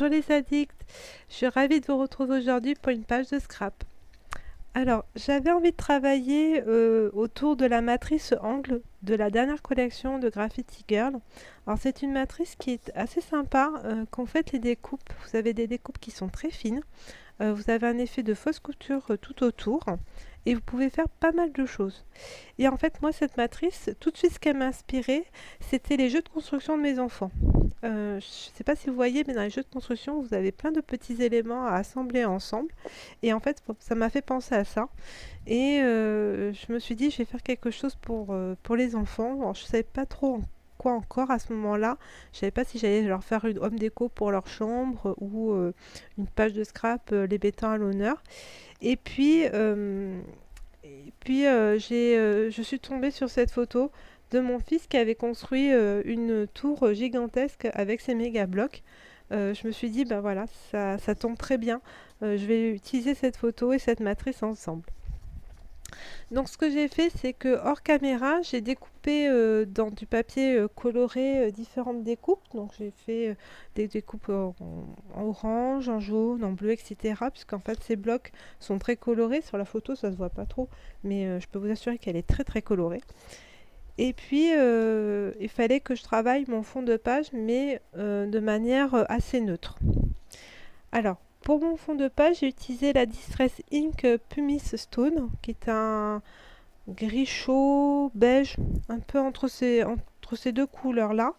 Bonjour les addicts, je suis ravie de vous retrouver aujourd'hui pour une page de scrap. Alors, j'avais envie de travailler autour de la matrice angle de la dernière collection de Graffiti Girl. Alors, c'est une matrice qui est assez sympa quand vous faites les découpes. Vous avez des découpes qui sont très fines. Vous avez un effet de fausse couture tout autour et vous pouvez faire pas mal de choses. Et en fait, moi, cette matrice, tout de suite, ce qu'elle m'a inspiré, c'était les jeux de construction de mes enfants. Je ne sais pas si vous voyez, mais dans les jeux de construction, vous avez plein de petits éléments à assembler ensemble. Et en fait, ça m'a fait penser à ça. Et je me suis dit, je vais faire quelque chose pour les enfants. Alors, je ne savais pas trop quoi encore à ce moment-là. Je ne savais pas si j'allais leur faire une home déco pour leur chambre ou une page de scrap les mettant à l'honneur. Et puis, je suis tombée sur cette photo de mon fils qui avait construit une tour gigantesque avec ses méga blocs. Je me suis dit, ben voilà, ça tombe très bien. Je vais utiliser cette photo et cette matrice ensemble. Donc ce que j'ai fait, c'est que hors caméra, j'ai découpé dans du papier coloré différentes découpes. Donc j'ai fait des découpes en orange, en jaune, en bleu, etc. Puisqu'en fait ces blocs sont très colorés. Sur la photo, ça se voit pas trop, mais je peux vous assurer qu'elle est très très colorée. Et puis il fallait que je travaille mon fond de page, mais de manière assez neutre. Alors, pour mon fond de page, j'ai utilisé la Distress Ink Pumice Stone, qui est un gris chaud, beige, un peu entre ces deux couleurs-là.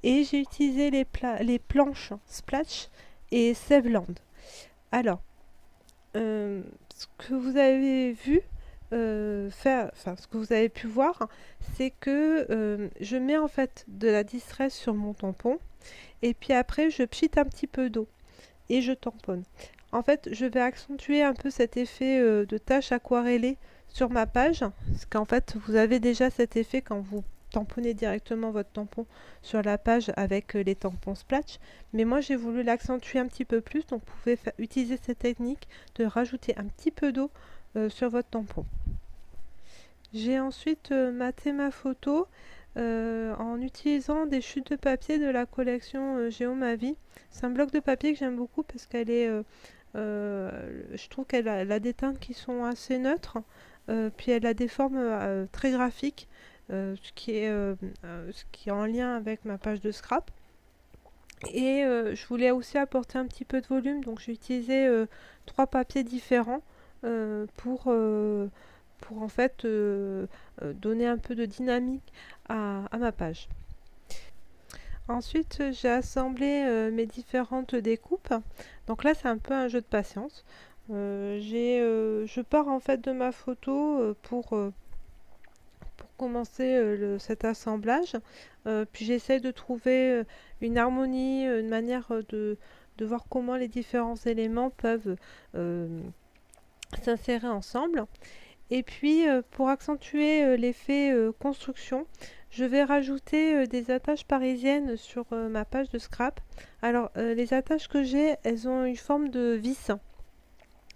Et j'ai utilisé les planches Splash et Sevland. Alors, ce que vous avez vu faire, enfin ce que vous avez pu voir, c'est que je mets en fait de la distress sur mon tampon et puis après je pchite un petit peu d'eau et je tamponne. En fait, je vais accentuer un peu cet effet de tache aquarellée sur ma page, parce qu'en fait, vous avez déjà cet effet quand vous tamponnez directement votre tampon sur la page avec les tampons Splash. Mais moi, j'ai voulu l'accentuer un petit peu plus, donc vous pouvez utiliser cette technique de rajouter un petit peu d'eau sur votre tampon. J'ai ensuite maté ma photo en utilisant des chutes de papier de la collection Géomavie. C'est un bloc de papier que j'aime beaucoup parce qu'elle est, je trouve qu'elle a des teintes qui sont assez neutres, puis elle a des formes très graphiques, ce qui est en lien avec ma page de scrap. Et je voulais aussi apporter un petit peu de volume, donc j'ai utilisé trois papiers différents pour en fait donner un peu de dynamique à ma page. Ensuite, j'ai assemblé mes différentes découpes. Donc là, c'est un peu un jeu de patience. Je pars en fait de ma photo pour commencer cet assemblage. Puis j'essaie de trouver une harmonie, une manière de voir comment les différents éléments peuvent s'insérer ensemble. Et puis, pour accentuer l'effet construction, je vais rajouter des attaches parisiennes sur ma page de scrap. Alors, les attaches que j'ai, elles ont une forme de vis.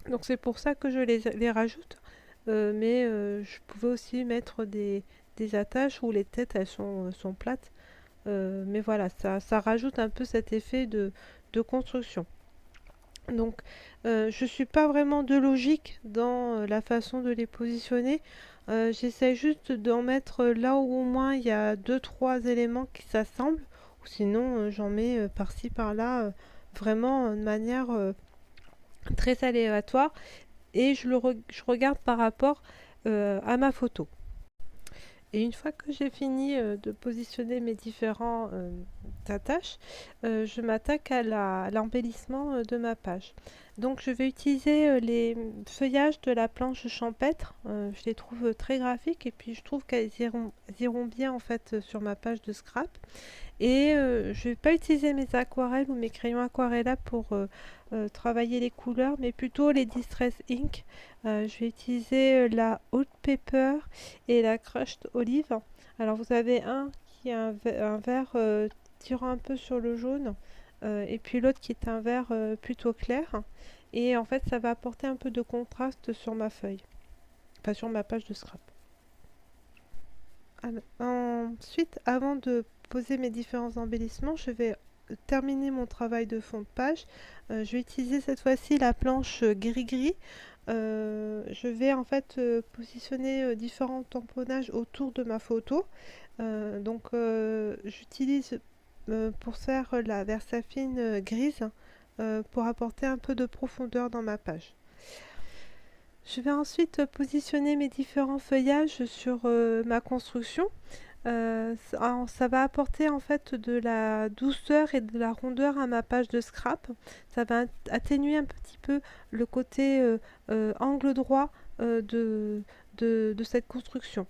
Donc, c'est pour ça que je les rajoute. Mais je pouvais aussi mettre des attaches où les têtes, elles sont plates. Mais voilà, ça rajoute un peu cet effet de construction. Donc, je suis pas vraiment de logique dans la façon de les positionner. J'essaie juste d'en mettre là où au moins il y a deux trois éléments qui s'assemblent. Ou sinon, j'en mets par-ci par-là, vraiment de manière très aléatoire. Et je regarde par rapport à ma photo. Et une fois que j'ai fini de positionner mes différents attaches, je m'attaque à l'embellissement de ma page. Donc je vais utiliser les feuillages de la planche champêtre. Je les trouve très graphiques et puis je trouve elles iront bien en fait sur ma page de scrap. Et je ne vais pas utiliser mes aquarelles ou mes crayons aquarella pour travailler les couleurs, mais plutôt les Distress Ink. Je vais utiliser la Old Pepper et la Crushed Olive. Alors vous avez un qui est un vert tirant un peu sur le jaune, et puis l'autre qui est un vert plutôt clair. Et en fait, ça va apporter un peu de contraste sur ma feuille, enfin sur ma page de scrap. Ensuite, avant de poser mes différents embellissements, je vais terminer mon travail de fond de page, je vais utiliser cette fois-ci la planche gris-gris. Je vais en fait positionner différents tamponnages autour de ma photo. J'utilise pour faire la Versafine grise pour apporter un peu de profondeur dans ma page. Je vais ensuite positionner mes différents feuillages sur ma construction. Ça va apporter en fait de la douceur et de la rondeur à ma page de scrap. Ça va atténuer un petit peu le côté angle droit de cette construction.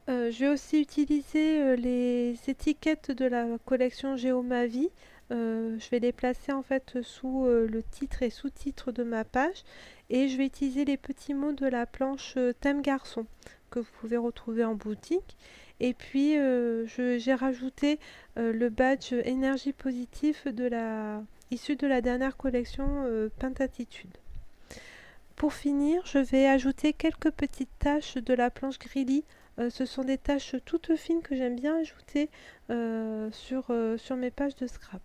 Je vais aussi utiliser les étiquettes de la collection Géomavie. Je vais les placer en fait sous le titre et sous-titre de ma page, et je vais utiliser les petits mots de la planche thème garçon que vous pouvez retrouver en boutique. Et puis j'ai rajouté le badge énergie positive issu de la dernière collection Pentatitude. Pour finir, je vais ajouter quelques petites taches de la planche Grilly. Ce sont des taches toutes fines que j'aime bien ajouter sur mes pages de scrap.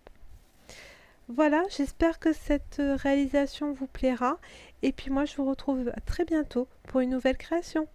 Voilà, j'espère que cette réalisation vous plaira. Et puis moi, je vous retrouve très bientôt pour une nouvelle création.